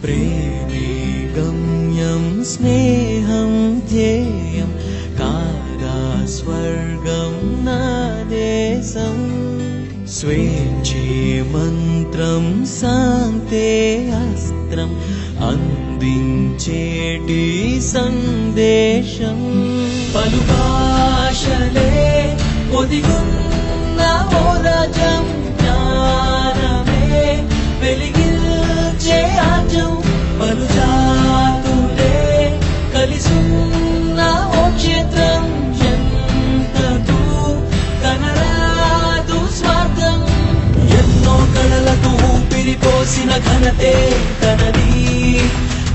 ప్రేమే గమ్యం స్నేహం ధ్యేయం కాదా స్వర్గం నా దేశం స్వేచ్ఛే మంత్రం శాంతే అస్త్రం అందించేటి సందేశం పలు భాషలే ఒదిగున్న ఓరజం జ్ఞానమే వెలిగిల్చే ఆజం పలు జాతులే కలిసున్న ఓ క్షేత్రం ఎంతకు కనరాదు స్వార్థం ఎన్నో కళలకు ఊపిరిపోసిన ఘనతే తనది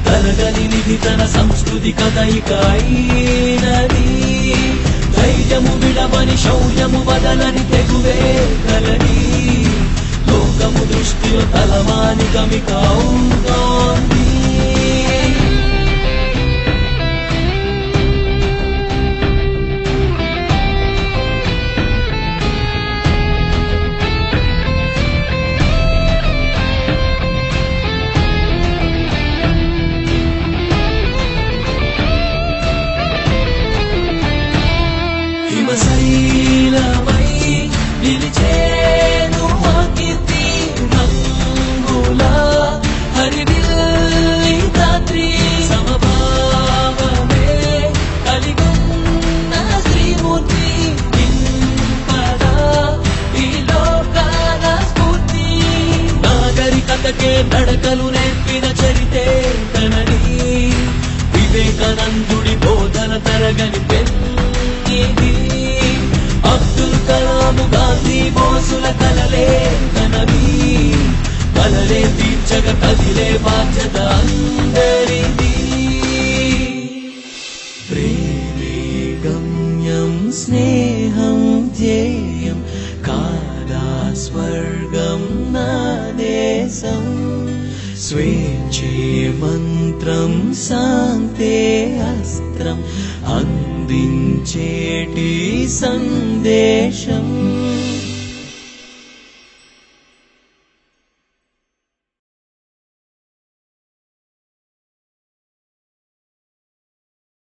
తరగని నిధి తన సంస్కృతి కథయిక అయినది ధైర్యము విడవని శౌర్యము వదలని తెగువే కలది లోకము దృష్టిలో తలమాని గమిక అవుతోంది హిమశైలమై నిలిచేను ఆ కీర్తి రంగుల హరివిల్లి ధాత్రి సమభావమే కలిగున్న శ్రీమూర్తి నింపదా ఈ లోకాల స్ఫూర్తి నాగరికతకే నడకలు నేర్పిన చరితే తనది వివేకానందుడి బోధన తరగని అబ్దుల్ కలాం గాంధీ బోసుల కలలే కనవి కలలే తీర్చగ కదిలే బాధ్యత అందరిది ప్రేమే గమ్యం స్నేహం ధ్యేయం కాదా స్వర్గం నా దేశం స్వేచ్ఛే మంత్రం శాంతే అస్త్రం అందించేటి సందేశం